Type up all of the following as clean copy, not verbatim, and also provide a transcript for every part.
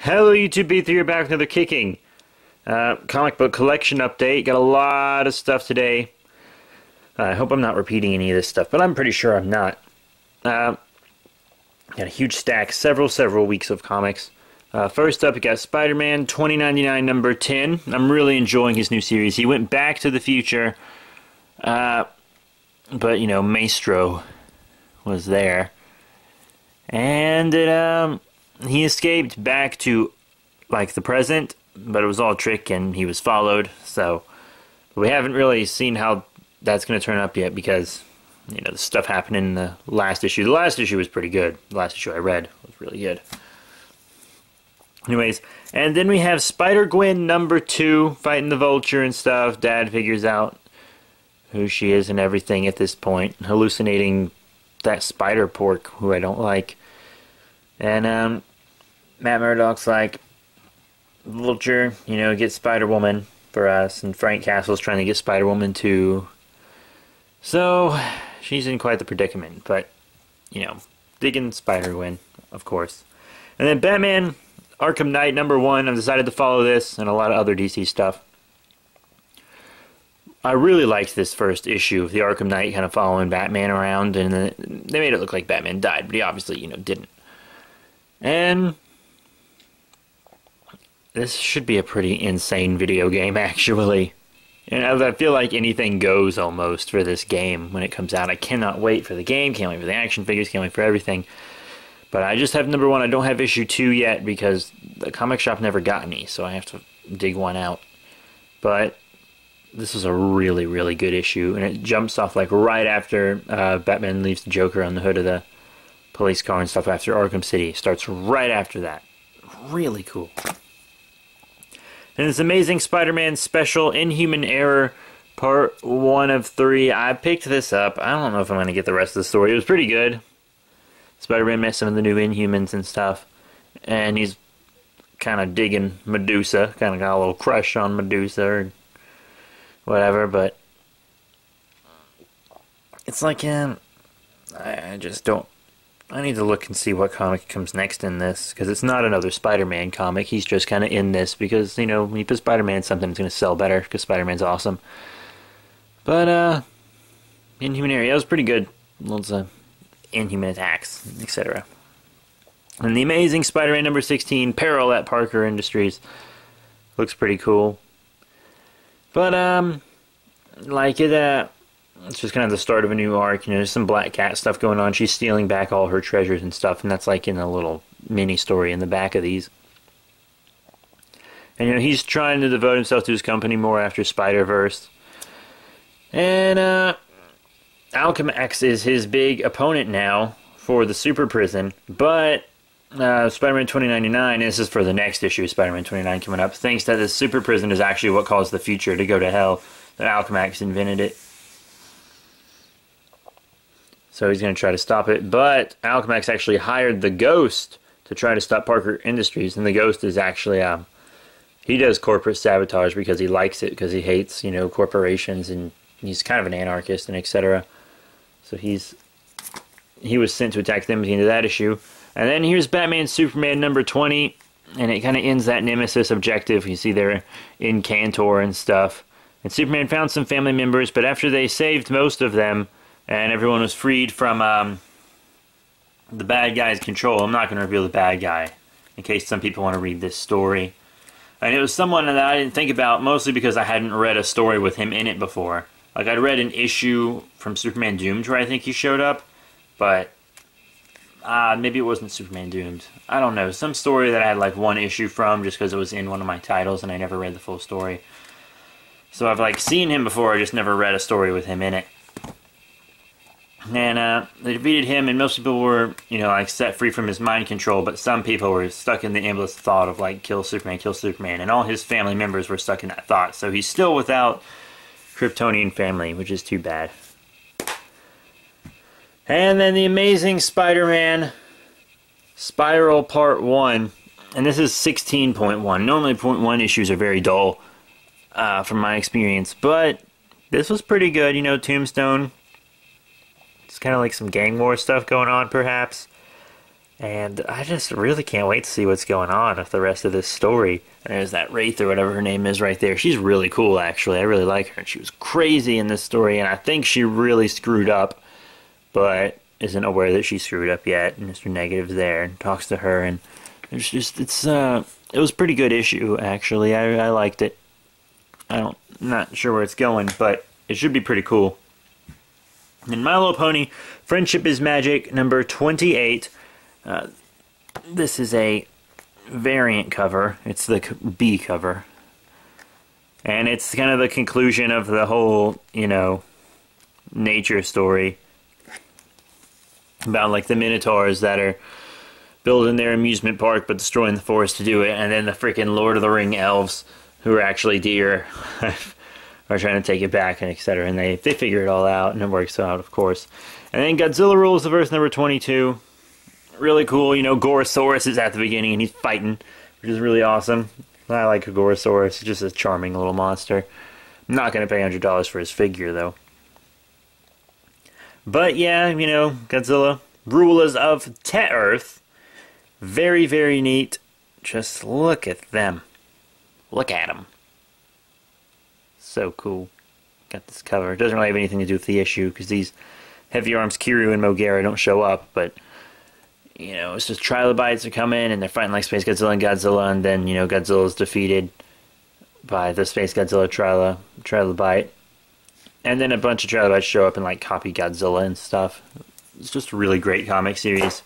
Hello YouTube, B3 here, back with another kicking comic book collection update. Got a lot of stuff today. I hope I'm not repeating any of this stuff, but I'm pretty sure I'm not. Got a huge stack, several weeks of comics. First up, we got Spider-Man 2099 number 10. I'm really enjoying his new series. He went back to the future, but you know, Maestro was there. And he escaped back to, like, the present, but it was all a trick and he was followed, so we haven't really seen how that's going to turn up yet because, you know, the stuff happened in the last issue. The last issue was pretty good. The last issue I read was really good. Anyways, and then we have Spider-Gwen number 2 fighting the Vulture and stuff. Dad figures out who she is and everything at this point, hallucinating that spider pork who I don't like. And Matt Murdock's like, Vulture, you know, get Spider-Woman for us, and Frank Castle's trying to get Spider-Woman too. So she's in quite the predicament, but you know, digging Spider-Gwen, of course. And then Batman Arkham Knight number 1. I've decided to follow this and a lot of other DC stuff. I really liked this first issue of the Arkham Knight kind of following Batman around, and they made it look like Batman died, but he obviously, you know, didn't. And this should be a pretty insane video game, actually. And I feel like anything goes almost for this game when it comes out. I cannot wait for the game, can't wait for the action figures, can't wait for everything. But I just have number 1. I don't have issue 2 yet because the comic shop never got me, so I have to dig one out. But this is a really good issue, and it jumps off like right after Batman leaves the Joker on the hood of the police car and stuff after Arkham City. Starts right after that. Really cool. And this Amazing Spider-Man Special Inhuman Error Part 1 of 3. I picked this up. I don't know if I'm going to get the rest of the story. It was pretty good. Spider-Man met some of the new Inhumans and stuff. And he's kind of digging Medusa. Kind of got a little crush on Medusa or whatever. But it's like, I just don't. I need to look and see what comic comes next in this, because it's not another Spider-Man comic. He's just kind of in this because, you know, when you put Spider-Man in something, it's going to sell better because Spider-Man's awesome. But, Inhuman Area, that was pretty good. Lots of Inhuman attacks, etc. And the Amazing Spider-Man number 16, Peril at Parker Industries. Looks pretty cool. But, like it, it's just kind of the start of a new arc. You know, there's some Black Cat stuff going on. She's stealing back all her treasures and stuff, and that's like in a little mini story in the back of these. And you know, he's trying to devote himself to his company more after Spider-Verse. And Alchemax is his big opponent now for the Super Prison. But Spider-Man 2099, this is for the next issue, Spider-Man 29 coming up, thinks that the Super Prison is actually what caused the future to go to hell. That Alchemax invented it. So he's going to try to stop it, but Alchemax actually hired the Ghost to try to stop Parker Industries, and the Ghost is actually, he does corporate sabotage because he likes it, because he hates, you know, corporations, and he's kind of an anarchist, and etc. So he was sent to attack them at the end of that issue. And then here's Batman Superman number 20, and it kind of ends that Nemesis objective. You see there in Cantor and stuff. And Superman found some family members, but after they saved most of them, and everyone was freed from the bad guy's control. I'm not going to reveal the bad guy, in case some people want to read this story. And it was someone that I didn't think about, mostly because I hadn't read a story with him in it before. Like, I'd read an issue from Superman Doomed where I think he showed up, but maybe it wasn't Superman Doomed. I don't know. Some story that I had like one issue from just because it was in one of my titles and I never read the full story. So I've like seen him before, I just never read a story with him in it. And they defeated him, and most people were, you know, like set free from his mind control, but some people were stuck in the endless thought of like, kill Superman, and all his family members were stuck in that thought. So he's still without Kryptonian family, which is too bad. And then the Amazing Spider-Man Spiral Part 1, and this is 16.1. Normally 0.1 issues are very dull, from my experience, but this was pretty good. You know, Tombstone. It's kind of like some gang war stuff going on, perhaps. And I just really can't wait to see what's going on with the rest of this story. And there's that Wraith or whatever her name is right there. She's really cool, actually. I really like her. And she was crazy in this story, and I think she really screwed up, but isn't aware that she screwed up yet. And Mr. Negative's there and talks to her, and it's just, it was a pretty good issue, actually. I liked it. I'm not sure where it's going, but it should be pretty cool. And My Little Pony, Friendship is Magic, number 28. This is a variant cover. It's the B cover. And it's kind of the conclusion of the whole, you know, nature story. About, like, the Minotaurs that are building their amusement park but destroying the forest to do it. And then the freaking Lord of the Ring elves, who are actually deer, are trying to take it back, and etc. And they figure it all out, and it works out, of course. And then Godzilla rules the verse, number 22. Really cool, you know, Gorosaurus is at the beginning and he's fighting, which is really awesome. I like Gorosaurus, he's just a charming little monster. I'm not going to pay $100 for his figure, though. But yeah, you know, Godzilla, rulers of Te-Earth. Very, very neat. Just look at them. Look at them. So cool. Got this cover. It doesn't really have anything to do with the issue, because these Heavy Arms Kiryu and Mogera don't show up, but you know, it's just trilobites are coming and they're fighting like Space Godzilla and Godzilla, and then, you know, Godzilla's defeated by the Space Godzilla trilobite. And then a bunch of trilobites show up and like copy Godzilla and stuff. It's just a really great comic series.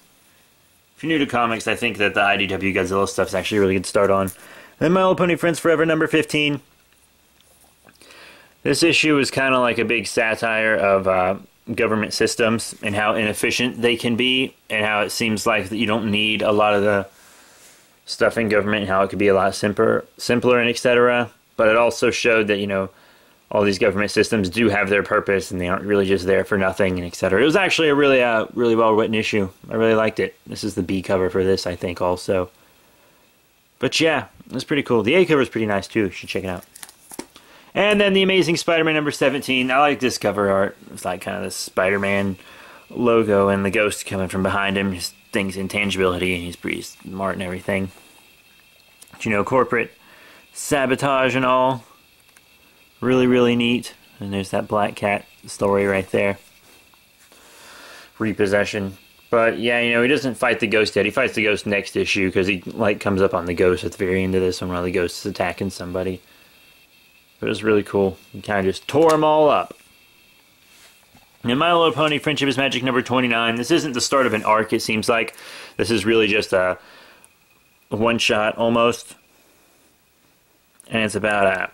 If you're new to comics, I think that the IDW Godzilla stuff is actually a really good start on. And then My Little Pony Friends Forever, number 15. This issue is kind of like a big satire of government systems and how inefficient they can be, and how it seems like that you don't need a lot of the stuff in government, and how it could be a lot simpler and etc. But it also showed that, you know, all these government systems do have their purpose and they aren't really just there for nothing, and etc. It was actually a really really well written issue. I really liked it. This is the B cover for this, I think, also. But yeah, it was pretty cool. The A cover is pretty nice too. You should check it out. And then The Amazing Spider-Man number 17. I like this cover art. It's like kind of the Spider-Man logo and the ghost coming from behind him. Just things intangibility, and he's pretty smart and everything. But, you know, corporate sabotage and all. Really, really neat. And there's that Black Cat story right there. Repossession. But yeah, you know, he doesn't fight the ghost yet. He fights the ghost next issue, because he like comes up on the ghost at the very end of this when one of the ghosts is attacking somebody. But it was really cool. He kind of just tore them all up. And My Little Pony Friendship is Magic number 29. This isn't the start of an arc, it seems like. This is really just a one-shot almost. And it's about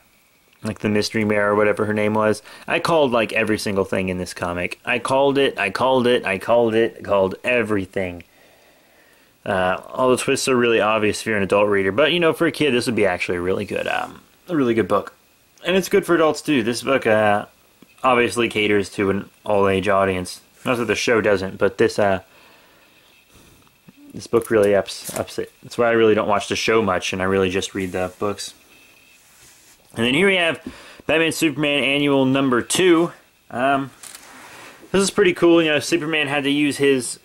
like the Mystery Mare or whatever her name was. I called like every single thing in this comic. I called everything. All the twists are really obvious if you're an adult reader. But, you know, for a kid, this would be actually a really good book. And it's good for adults too. This book obviously caters to an all-age audience. Not that the show doesn't, but this book really ups it. That's why I really don't watch the show much, and I really just read the books. And then here we have Batman Superman Annual number 2. This is pretty cool. You know, Superman had to use his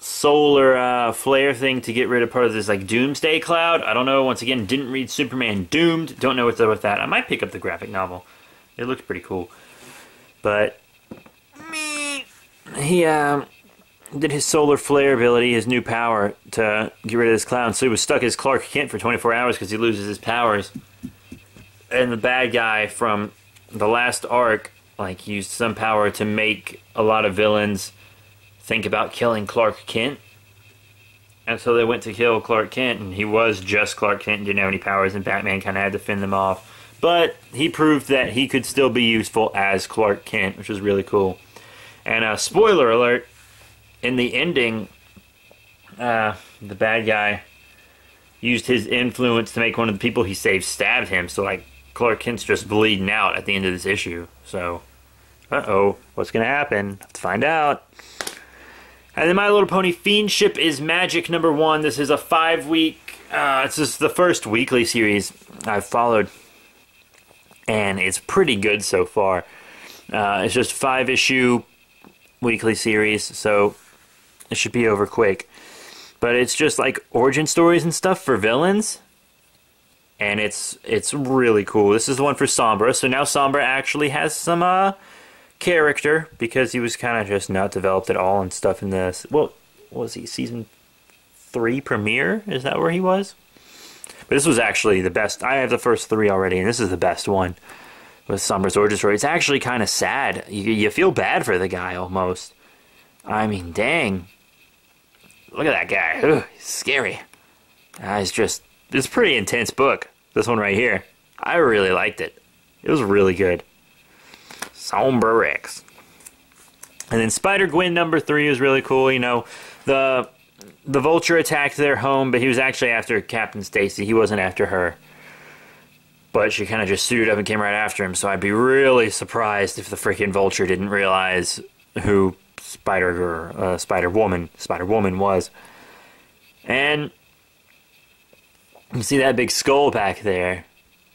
solar flare thing to get rid of part of this like doomsday cloud. I don't know. Once again, didn't read Superman Doomed. Don't know what's up with that. I might pick up the graphic novel. It looks pretty cool. But he did his solar flare ability, his new power, to get rid of this cloud. So he was stuck as Clark Kent for 24 hours because he loses his powers. And the bad guy from the last arc like used some power to make a lot of villains think about killing Clark Kent. And so they went to kill Clark Kent, and he was just Clark Kent and didn't have any powers, and Batman kind of had to fend them off. But he proved that he could still be useful as Clark Kent, which was really cool. And spoiler alert, in the ending, the bad guy used his influence to make one of the people he saved stabbed him. So like Clark Kent's just bleeding out at the end of this issue. So, uh-oh, what's going to happen? Have to find out. And then My Little Pony Fiendship is Magic number 1. This is a 5-week, it's just the first weekly series I've followed. And it's pretty good so far. It's just 5-issue weekly series, so it should be over quick. but it's just like origin stories and stuff for villains. And it's really cool. This is the one for Sombra. So now Sombra actually has some character, because he was kind of just not developed at all and stuff in this. Well, what was he, season 3 premiere? Is that where he was? But this was actually the best. I have the first 3 already, and this is the best one with Sombra's origin story. It's actually kind of sad. You feel bad for the guy almost. I mean, dang. Look at that guy. Ugh, he's scary. It's a pretty intense book. This one right here. I really liked it. It was really good. Sombra Rex. And then Spider-Gwen number 3 was really cool. You know, the Vulture attacked their home, but he was actually after Captain Stacy. He wasn't after her. But she kind of just suited up and came right after him. So I'd be really surprised if the freaking Vulture didn't realize who Spider-Woman was. And you see that big skull back there.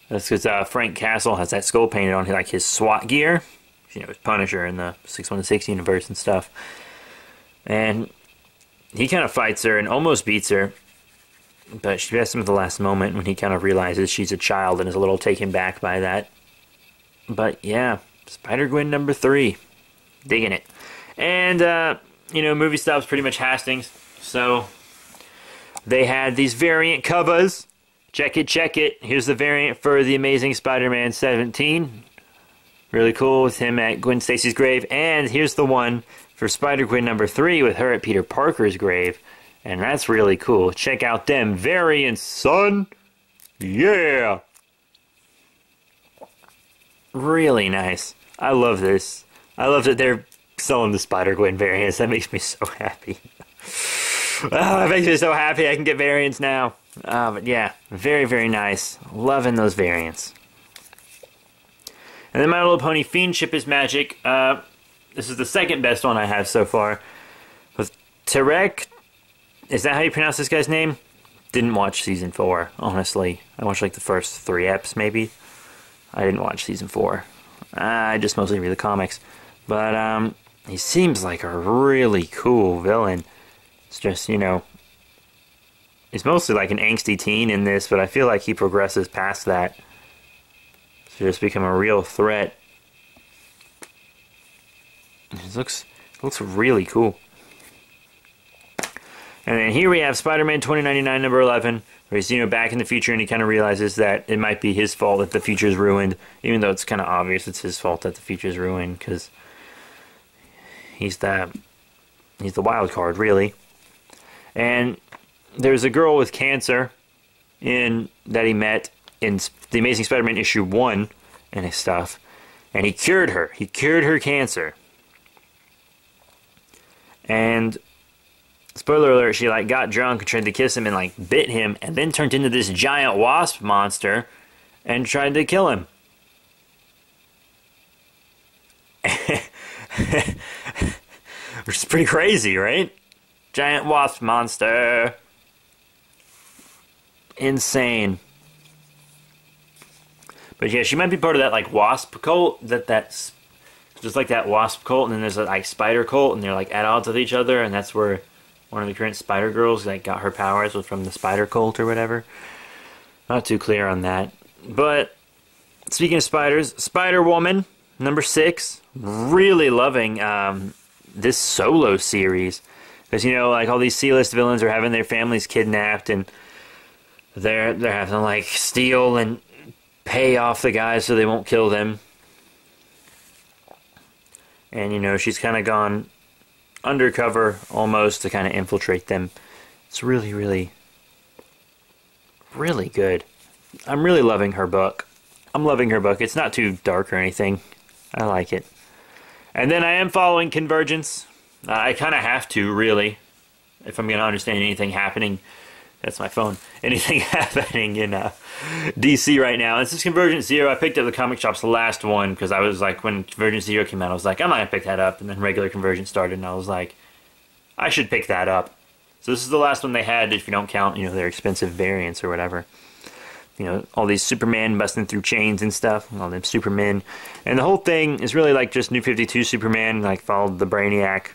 That's because Frank Castle has that skull painted on like his SWAT gear. You know, his Punisher in the 616 universe and stuff. And he kind of fights her and almost beats her. But she beats him at the last moment when he kind of realizes she's a child and is a little taken back by that. But yeah, Spider-Gwen number 3. Digging it. And, you know, movie stuff's pretty much Hastings. So they had these variant covers. Check it. Here's the variant for The Amazing Spider-Man 17. Really cool with him at Gwen Stacy's grave. And here's the one for Spider-Gwen number 3 with her at Peter Parker's grave. And that's really cool. Check out them variants, son. Yeah. Really nice. I love this. I love that they're selling the Spider-Gwen variants. That makes me so happy. Oh, it makes me so happy I can get variants now. But yeah, very, very nice. Loving those variants. And then My Little Pony Fiendship is Magic. This is the second best one I have so far. With Tarek. Is that how you pronounce this guy's name? Didn't watch season 4, honestly. I watched like the first 3 eps, maybe. I didn't watch season 4. I just mostly read the comics. But he seems like a really cool villain. It's just, you know, he's mostly like an angsty teen in this, but I feel like he progresses past that to just become a real threat. It looks really cool. And then here we have Spider-Man 2099 number 11, where he's, you know, back in the future and he kind of realizes that it might be his fault that the future's ruined, even though it's kind of obvious it's his fault that the future's ruined, because he's the wild card, really. And there's a girl with cancer that he met in The Amazing Spider-Man issue 1 and his stuff, and he cured her. He cured her cancer. And spoiler alert, she like got drunk and tried to kiss him and like bit him and then turned into this giant wasp monster and tried to kill him. Which is pretty crazy, right? Giant wasp monster. Insane. But yeah, she might be part of that like wasp cult that's just like that wasp cult, and then there's a like spider cult, and they're like at odds with each other, and that's where one of the current Spider Girls like got her powers was from the Spider Cult or whatever. Not too clear on that. But speaking of spiders, Spider-Woman number 6. Really loving this solo series, because you know, like all these C-list villains are having their families kidnapped, and they're having to like steal and pay off the guys so they won't kill them. And you know, she's kind of gone undercover almost to kind of infiltrate them. It's really, really, really good. I'm really loving her book. I'm loving her book. It's not too dark or anything. I like it. And then I am following Convergence. I kind of have to, really, if I'm going to understand anything happening. That's my phone. Anything happening in DC right now. This is Convergence Zero. I picked up the comic shop's last one because I was like, when Convergence Zero came out, I was like, I'm not going to pick that up. And then regular Convergence started, and I was like, I should pick that up. So this is the last one they had, if you don't count, you know, their expensive variants or whatever. You know, all these Superman busting through chains and stuff, all them Supermen. And the whole thing is really like just New 52 Superman, like followed the Brainiac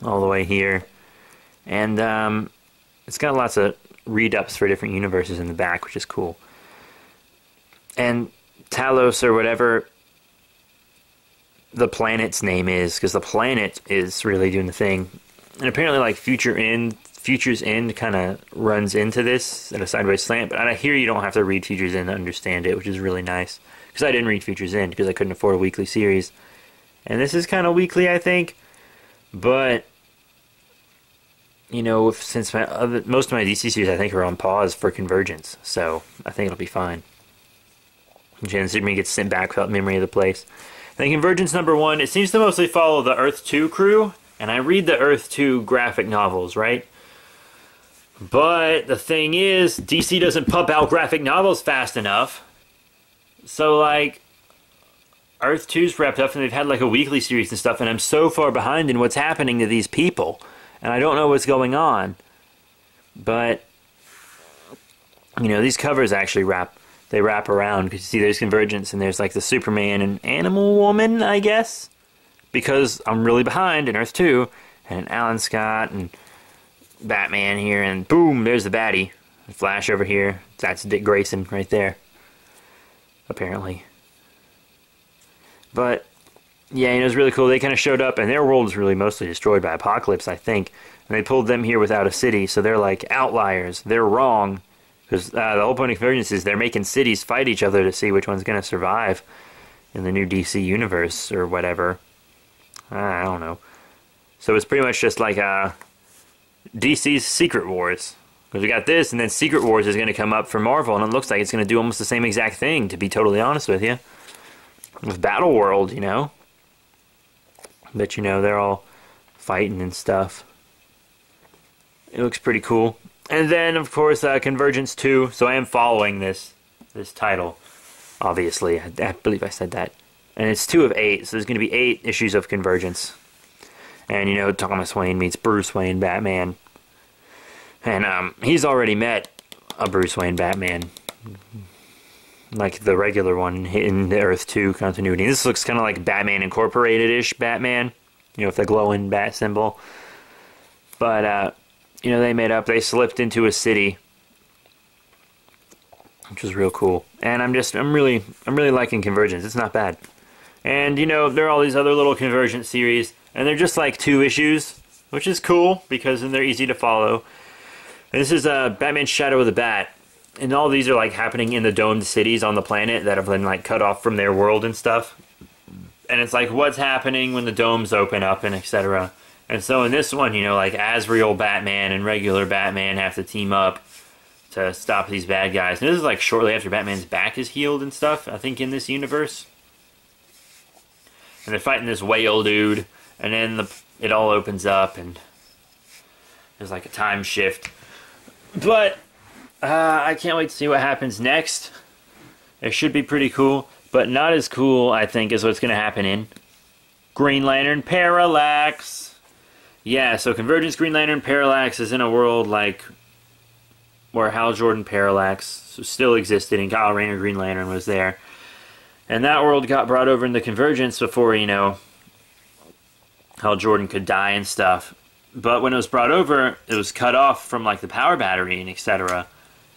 all the way here. And it's got lots of read-ups for different universes in the back, which is cool. And Talos, or whatever the planet's name is, because the planet is really doing the thing. And apparently, like, Future's End kind of runs into this in a sideways slant, but I hear you don't have to read Future's End to understand it, which is really nice. Because I didn't read Future's End because I couldn't afford a weekly series. And this is kind of weekly, I think. But, you know, since most of my DC series, I think, are on pause for Convergence. So, I think it'll be fine. Jen Superman gets sent back without memory of the place. Then Convergence #1, it seems to mostly follow the Earth 2 crew. And I read the Earth 2 graphic novels, right? But the thing is, DC doesn't pump out graphic novels fast enough. So, like, Earth 2's wrapped up and they've had, like, a weekly series and stuff. And I'm so far behind in what's happening to these people. And I don't know what's going on. But, you know, these covers actually wrap around. Because you see there's Convergence and there's, like, the Superman and Animal Woman, I guess. Because I'm really behind in Earth 2, and Alan Scott, and Batman here, and boom, there's the baddie. Flash over here. That's Dick Grayson right there. Apparently. But, yeah, you know, it was really cool. They kind of showed up, and their world was really mostly destroyed by Apocalypse, I think. And they pulled them here without a city, so they're like outliers. They're wrong. Because the whole point of Convergence is they're making cities fight each other to see which one's going to survive in the new DC universe, or whatever. I don't know. So it's pretty much just like DC's Secret Wars. Because we got this, and then Secret Wars is going to come up for Marvel, and it looks like it's going to do almost the same exact thing, to be totally honest with you. With Battle World, you know. But, you know, they're all fighting and stuff. It looks pretty cool. And then, of course, Convergence 2. So I am following this title, obviously. I believe I said that. And it's 2 of 8, so there's going to be 8 issues of Convergence. And, you know, Thomas Wayne meets Bruce Wayne Batman. And he's already met a Bruce Wayne Batman. Like the regular one in the Earth 2 continuity. This looks kind of like Batman Incorporated-ish Batman. You know, with the glowing bat symbol. But, you know, they made up. They slipped into a city. Which was real cool. And I'm really liking Convergence. It's not bad. And, you know, there are all these other little Convergence series, and they're just like 2 issues, which is cool, because then they're easy to follow. And this is Batman Shadow of the Bat, and all these are like happening in the domed cities on the planet that have been like cut off from their world and stuff. And it's like what's happening when the domes open up and etc. And so in this one, you know, like Azrael Batman and regular Batman have to team up to stop these bad guys. And this is like shortly after Batman's back is healed and stuff, I think, in this universe. And they're fighting this whale dude, and then it all opens up, and there's like a time shift. But I can't wait to see what happens next. It should be pretty cool, but not as cool, I think, as what's going to happen in Green Lantern Parallax. Yeah, so Convergence Green Lantern Parallax is in a world like where Hal Jordan Parallax still existed, and Kyle Rayner Green Lantern was there. And that world got brought over into Convergence before, you know, Hal Jordan could die and stuff. But when it was brought over, it was cut off from, like, the power battery and etc.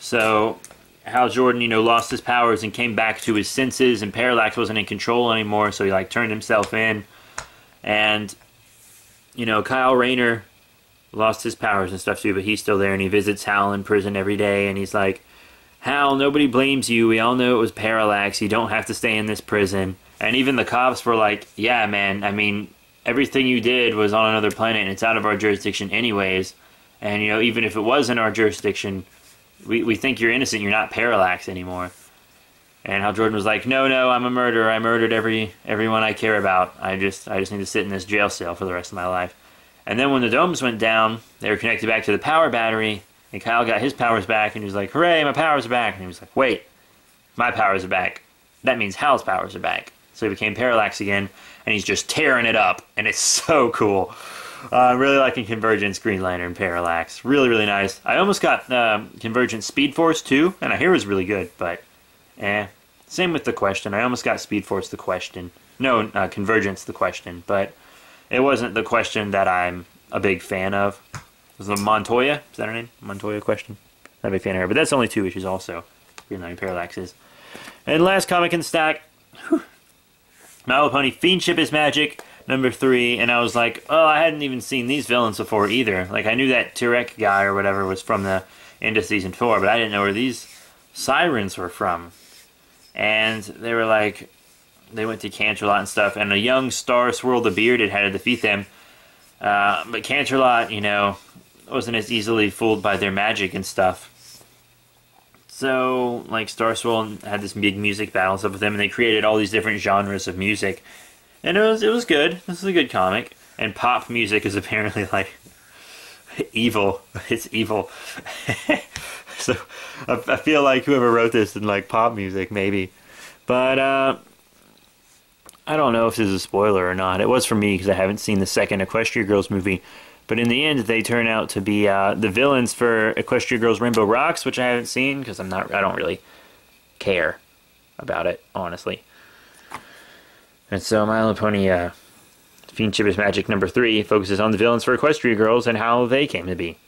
So Hal Jordan, you know, lost his powers and came back to his senses, and Parallax wasn't in control anymore, so he, like, turned himself in. And, you know, Kyle Rayner lost his powers and stuff too, but he's still there, and he visits Hal in prison every day, and he's like, Hal, nobody blames you. We all know it was Parallax. You don't have to stay in this prison. And even the cops were like, yeah, man, I mean, everything you did was on another planet, and it's out of our jurisdiction anyways. And, you know, even if it was in our jurisdiction, we think you're innocent. You're not Parallax anymore. And Hal Jordan was like, no, I'm a murderer. I murdered everyone I care about. I just need to sit in this jail cell for the rest of my life. And then when the domes went down, they were connected back to the power battery, and Kyle got his powers back, and he was like, hooray, my powers are back. And he was like, wait, my powers are back. That means Hal's powers are back. So he became Parallax again, and he's just tearing it up, and it's so cool. I'm really liking Convergence Green Lantern Parallax. Really, really nice. I almost got Convergence Speed Force too, and I hear it was really good, but same with The Question. I almost got Speed Force The Question. No, Convergence The Question, but it wasn't The Question that I'm a big fan of. Was it Montoya? Is that her name? Montoya question? Not a big fan of her, but that's only 2 issues also. Green Lantern Parallax is. And last comic in the stack, My Little Pony Fiendship is Magic, number 3, and I was like, oh, I hadn't even seen these villains before either. Like, I knew that Turek guy or whatever was from the end of Season 4, but I didn't know where these sirens were from. And they were like, they went to Canterlot and stuff, and a young Star Swirl the Bearded had to defeat them. But Canterlot, you know, wasn't as easily fooled by their magic and stuff. So, like, Star Swirl had this big music battle and stuff with them, and they created all these different genres of music. And it was good. This is a good comic. And pop music is apparently, like, evil. It's evil. So, I feel like whoever wrote this didn't like pop music, maybe. But, I don't know if this is a spoiler or not. It was for me because I haven't seen the second Equestria Girls movie. But in the end, they turn out to be the villains for Equestria Girls Rainbow Rocks, which I haven't seen because I don't really care about it, honestly. And so My Little Pony Fiendship is Magic number 3 focuses on the villains for Equestria Girls and how they came to be.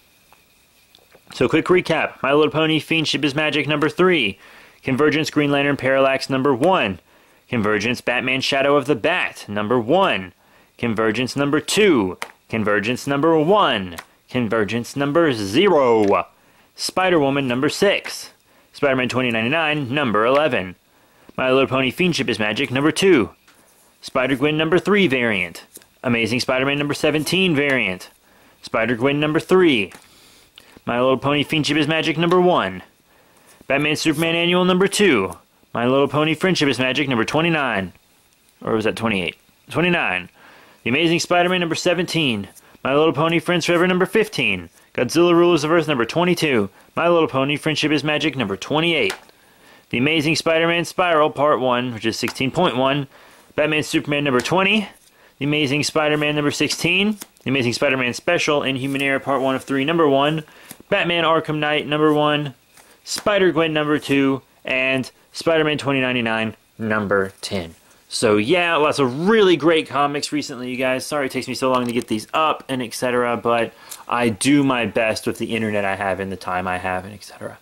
So quick recap. My Little Pony Fiendship is Magic number 3. Convergence Green Lantern Parallax number 1. Convergence Batman Shadow of the Bat number 1. Convergence number 2. Convergence number 1. Convergence number 0. Spider-Woman number 6. Spider-Man 2099 number 11. My Little Pony Fiendship is Magic number 2. Spider-Gwen number 3 variant. Amazing Spider-Man number 17 variant. Spider-Gwen number 3. My Little Pony Fiendship is Magic number 1. Batman Superman Annual number 2. My Little Pony Friendship is Magic number 29. Or was that 28? 29. The Amazing Spider-Man number 17. My Little Pony Friends Forever number 15. Godzilla Rulers of Earth number 22. My Little Pony Friendship is Magic number 28. The Amazing Spider-Man Spiral Part 1, which is 16.1. Batman Superman number 20. The Amazing Spider-Man number 16. The Amazing Spider-Man Special Inhuman Era Part 1 of 3 number 1. Batman Arkham Knight number 1. Spider-Gwen number 2. And Spider-Man 2099 number 10. So yeah, lots of really great comics recently, you guys. Sorry it takes me so long to get these up and etc. But I do my best with the internet I have and the time I have and etc.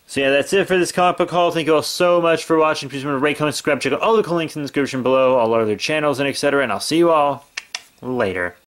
So yeah, that's it for this comic book haul. Thank you all so much for watching. Please remember to rate, comment, subscribe, check out all the cool links in the description below, all our other channels and etc. And I'll see you all later.